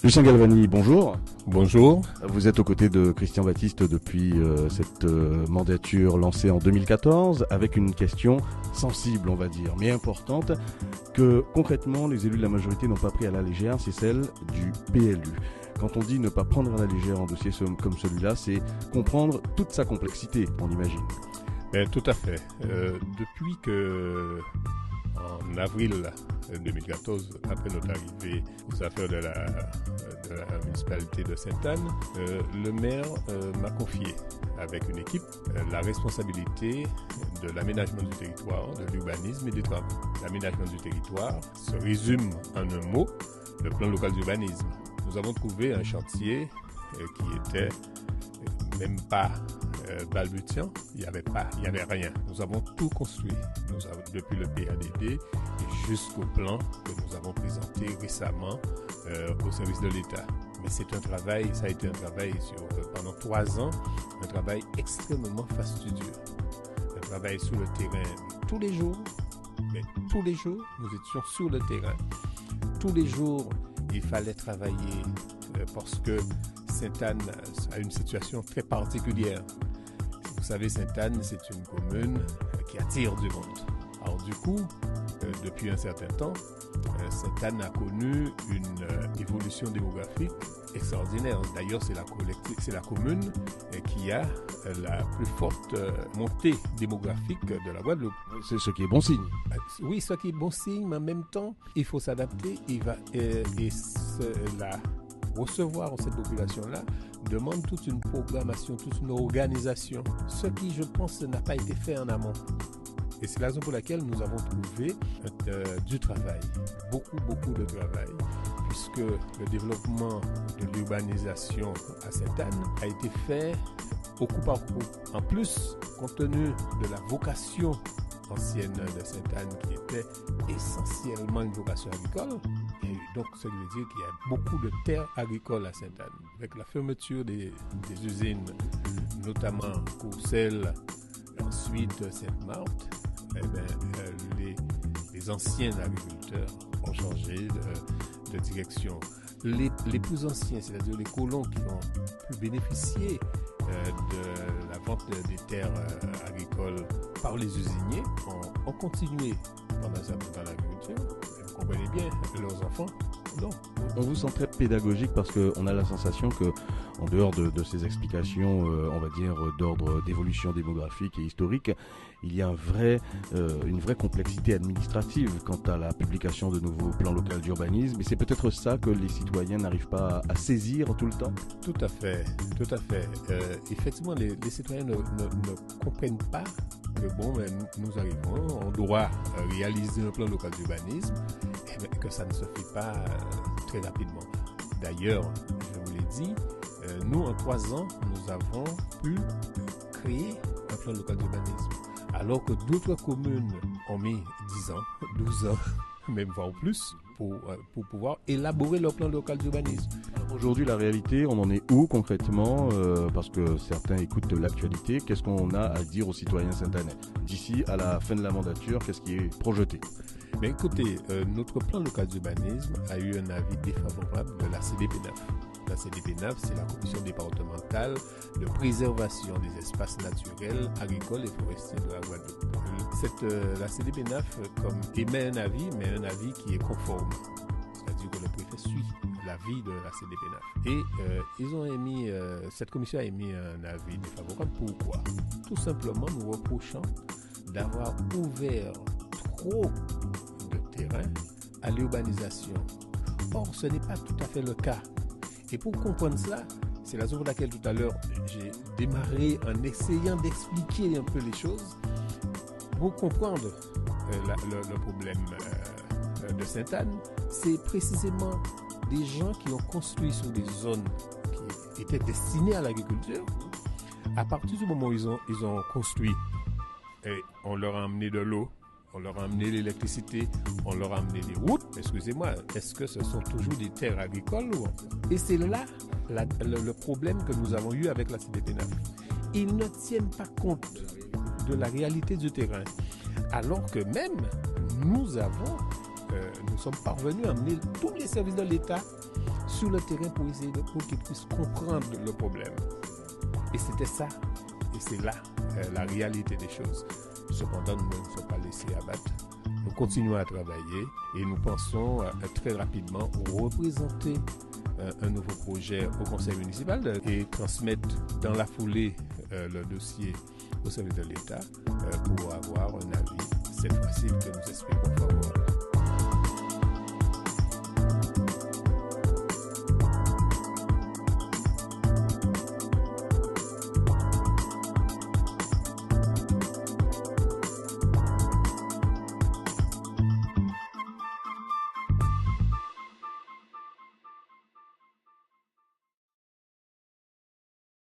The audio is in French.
Lucien Galvani, bonjour. Bonjour. Vous êtes aux côtés de Christian Baptiste depuis cette mandature lancée en 2014 avec une question sensible, on va dire, mais importante, que concrètement les élus de la majorité n'ont pas pris à la légère, c'est celle du PLU. Quand on dit ne pas prendre à la légère un dossier comme celui-là, c'est comprendre toute sa complexité, on imagine. Tout à fait. Depuis que, en avril 2014, après notre arrivée aux affaires de la municipalité de Sainte-Anne, le maire m'a confié avec une équipe la responsabilité de l'aménagement du territoire, de l'urbanisme et des travaux. L'aménagement du territoire se résume en un mot, le plan local d'urbanisme. Nous avons trouvé un chantier qui était même pas balbutiant, il n'y avait rien. Nous avons tout construit, depuis le PADD et jusqu'au plan que nous avons présenté récemment au service de l'État. Mais ça a été un travail pendant 3 ans, un travail extrêmement fastidieux. Un travail sur le terrain tous les jours, nous étions sur le terrain. Tous les jours, il fallait travailler parce que Sainte-Anne a une situation très particulière. Vous savez, Sainte-Anne, c'est une commune qui attire du monde. Alors du coup, depuis un certain temps, Sainte-Anne a connu une évolution démographique extraordinaire. D'ailleurs, c'est la commune qui a la plus forte montée démographique de la Guadeloupe. C'est ce qui est bon signe. Oui, ce qui est bon signe, mais en même temps, il faut s'adapter. Recevoir cette population-là demande toute une programmation, toute une organisation, ce qui, je pense, n'a pas été fait en amont. Et c'est la raison pour laquelle nous avons trouvé du travail, beaucoup de travail, puisque le développement de l'urbanisation à Sainte-Anne a été fait au coup par coup. En plus, compte tenu de la vocation ancienne de Sainte-Anne, qui était essentiellement une vocation agricole, et donc ça veut dire qu'il y a beaucoup de terres agricoles à Sainte-Anne. Avec la fermeture des usines, notamment Courcelles, ensuite Sainte-Marthe, les anciens agriculteurs ont changé de direction. Les plus anciens, c'est-à-dire les colons qui ont pu bénéficier de la vente des terres agricoles par les usiniers ont continué dans l'agriculture. Vous comprenez bien, leurs enfants, non. On vous sent très pédagogique parce qu'on a la sensation que, en dehors de ces explications, on va dire, d'ordre d'évolution démographique et historique, il y a une vraie complexité administrative quant à la publication de nouveaux plans locaux d'urbanisme. Et c'est peut-être ça que les citoyens n'arrivent pas à saisir tout le temps. Tout à fait. Effectivement, les citoyens ne comprennent pas que nous arrivons, on doit réaliser un plan local d'urbanisme, et que ça ne se fait pas très rapidement. D'ailleurs, je vous l'ai dit, nous, en 3 ans, nous avons pu créer un plan local d'urbanisme. Alors que d'autres communes ont mis 10 ans, 12 ans, même voire plus, pour pouvoir élaborer leur plan local d'urbanisme. Aujourd'hui, la réalité, on en est où concrètement parce que certains écoutent l'actualité. Qu'est-ce qu'on a à dire aux citoyens sainte-annais d'ici à la fin de la mandature? Qu'est-ce qui est projeté? Mais écoutez, notre plan local d'urbanisme a eu un avis défavorable de la CDPNAF. La CDPNAF, c'est la Commission départementale de préservation des espaces naturels, agricoles et forestiers de la Guadeloupe. La CDPNAF émet un avis, mais un avis qui est conforme. C'est-à-dire que le préfet suit l'avis de la CDPNAF. Et cette commission a émis un avis défavorable. Pourquoi? Tout simplement nous reprochant d'avoir ouvert trop de terrain à l'urbanisation. Or, ce n'est pas tout à fait le cas. Et pour comprendre cela, c'est la raison pour laquelle tout à l'heure, j'ai démarré en essayant d'expliquer un peu les choses. Pour comprendre le problème de Sainte-Anne, c'est précisément des gens qui ont construit sur des zones qui étaient destinées à l'agriculture. À partir du moment où ils ont construit, et on leur a amené de l'eau, on leur a amené l'électricité, on leur a amené des routes. Excusez-moi, est-ce que ce sont toujours des terres agricoles? Et c'est là le problème que nous avons eu avec la CDPNAF. Ils ne tiennent pas compte de la réalité du terrain. Alors que même, nous sommes parvenus à amener tous les services de l'État sur le terrain pour essayer pour qu'ils puissent comprendre le problème. Et c'était ça. Et c'est là la réalité des choses. Cependant, nous ne sommes pas laissés abattre. Nous continuons à travailler et nous pensons très rapidement représenter un nouveau projet au conseil municipal et transmettre dans la foulée le dossier au service de l'État pour avoir un avis cette fois-ci que nous espérons favorable.